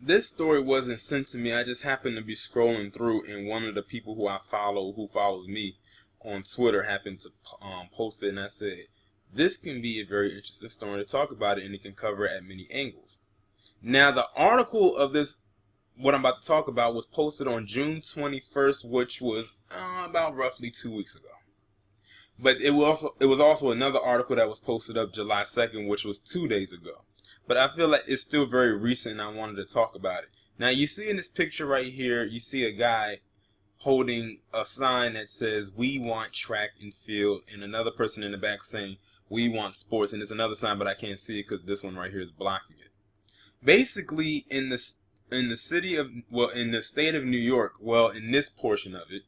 this story wasn't sent to me. I just happened to be scrolling through, and one of the people who I follow, who follows me on Twitter, happened to post it, and I said, this can be a very interesting story to talk about it, and it can cover it at many angles. Now, the article of this, what I'm about to talk about, was posted on June 21st, which was about roughly 2 weeks ago. But it was also another article that was posted up July 2nd, which was 2 days ago. But I feel like it's still very recent, and I wanted to talk about it. Now, you see in this picture right here, you see a guy holding a sign that says, "We want track and field," and another person in the back saying, "We want sports." And there's another sign, but I can't see it because this one right here is blocking it. Basically, in the state of New York, well, in this portion of it,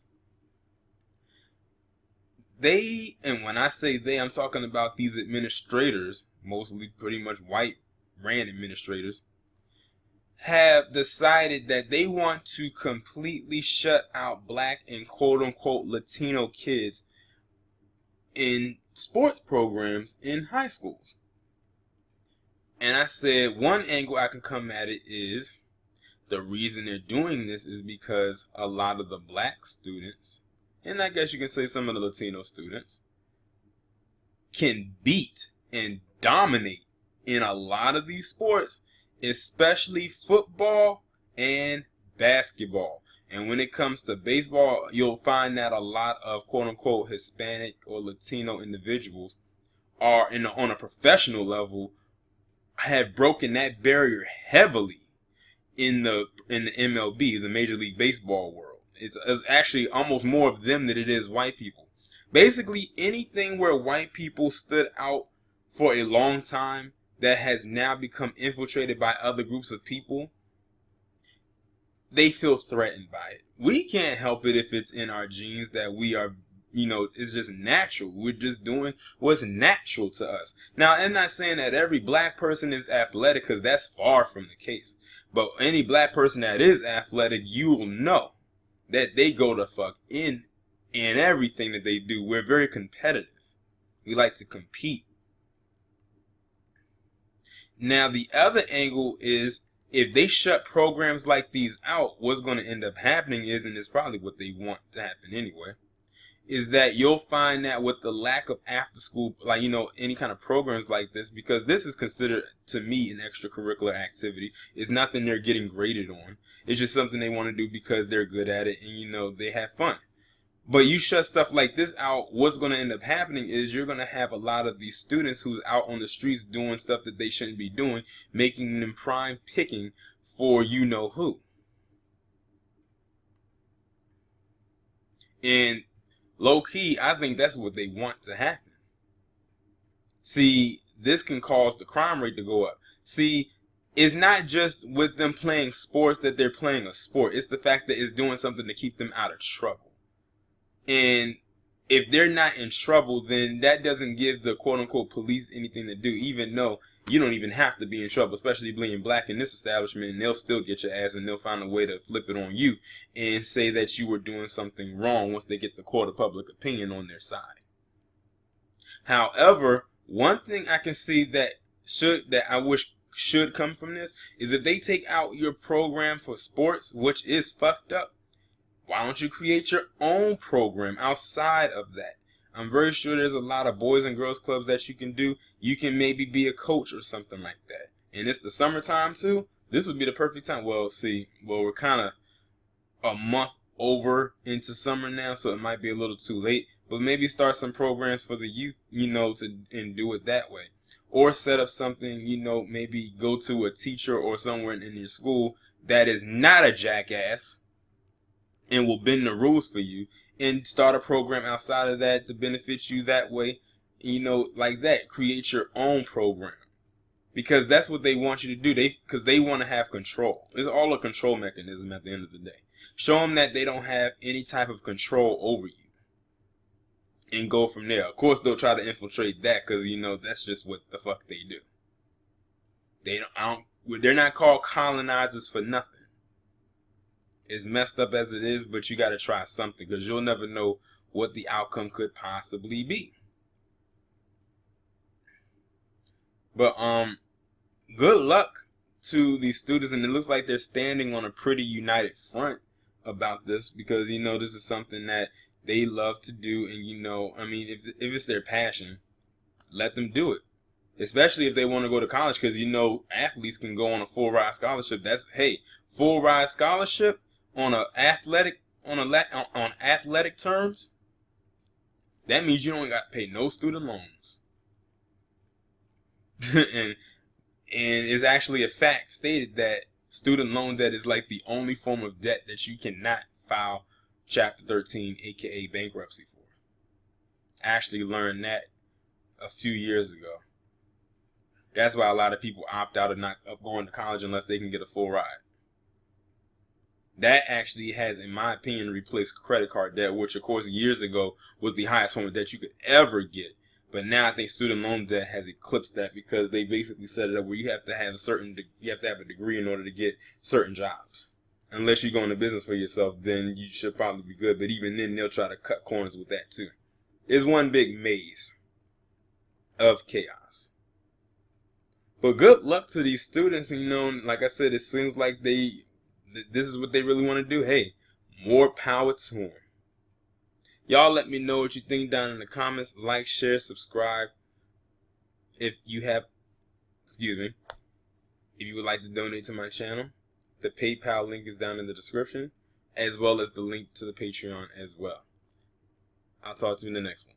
and when I say they, I'm talking about these administrators, mostly pretty much white ran administrators, have decided that they want to completely shut out black and quote-unquote Latino kids in sports programs in high schools. And I said one angle I can come at it is the reason they're doing this is because a lot of the black students, and I guess you can say some of the Latino students, can beat and dominate in a lot of these sports, especially football and basketball. And when it comes to baseball, you'll find that a lot of quote-unquote Hispanic or Latino individuals are on a professional level have broken that barrier heavily in the MLB, the Major League Baseball world. It's actually almost more of them than it is white people. Basically, anything where white people stood out for a long time that has now become infiltrated by other groups of people, they feel threatened by it. We can't help it if it's in our genes that we are, it's just natural. We're just doing what's natural to us. Now, I'm not saying that every black person is athletic, because that's far from the case. But any black person that is athletic, you will know that they go to fuck in everything that they do. We're very competitive. We like to compete. Now, the other angle is, if they shut programs like these out, what's going to end up happening is, and it's probably what they want to happen anyway, is that you'll find that with the lack of after school, any kind of programs like this, because this is considered, to me, an extracurricular activity. It's nothing they're getting graded on. It's just something they want to do because they're good at it and, they have fun. But you shut stuff like this out, what's going to end up happening is you're going to have a lot of these students who's out on the streets doing stuff that they shouldn't be doing, making them prime picking for you-know-who. And low-key, I think that's what they want to happen. See, this can cause the crime rate to go up. See, it's not just with them playing sports that they're playing a sport. It's the fact that it's doing something to keep them out of trouble. And if they're not in trouble, then that doesn't give the quote-unquote police anything to do, even though you don't even have to be in trouble, especially being black in this establishment, and they'll still get your ass, and they'll find a way to flip it on you and say that you were doing something wrong once they get the court of public opinion on their side. However, one thing I can see that I wish should come from this is if they take out your program for sports, which is fucked up, why don't you create your own program outside of that? I'm very sure there's a lot of boys and girls clubs that you can do. You can maybe be a coach or something like that. And it's the summertime too. This would be the perfect time. Well, we're kind of a month over into summer now, so it might be a little too late. But maybe start some programs for the youth, and do it that way. Or set up something, maybe go to a teacher or somewhere in your school that is not a jackass and will bend the rules for you, and start a program outside of that to benefit you that way, like that. Create your own program, because that's what they want you to do. Because they want to have control. It's all a control mechanism at the end of the day. Show them that they don't have any type of control over you, and go from there. Of course, they'll try to infiltrate that, because that's just what the fuck they do. They're not called colonizers for nothing. As messed up as it is, but you got to try something, because you'll never know what the outcome could possibly be. But good luck to these students, and it looks like they're standing on a pretty united front about this, because this is something that they love to do, and I mean, if it's their passion, let them do it. Especially if they want to go to college, because athletes can go on a full ride scholarship. That's full ride scholarship on athletic terms. That means you don't got to pay no student loans, and it's actually a fact stated that student loan debt is like the only form of debt that you cannot file Chapter 13, aka bankruptcy, for. I actually learned that a few years ago. That's why a lot of people opt out of not going to college unless they can get a full ride. That actually has, in my opinion, replaced credit card debt, which of course years ago was the highest form of debt you could ever get. But now I think student loan debt has eclipsed that, because they basically set it up where you have to have a degree in order to get certain jobs. Unless you go into business for yourself, then you should probably be good. But even then, they'll try to cut corners with that too. It's one big maze of chaos. But good luck to these students. Like I said, it seems like this is what they really want to do. Hey, more power to them. Y'all let me know what you think down in the comments. Like, share, subscribe. If you would like to donate to my channel, the PayPal link is down in the description, as well as the link to the Patreon as well. I'll talk to you in the next one.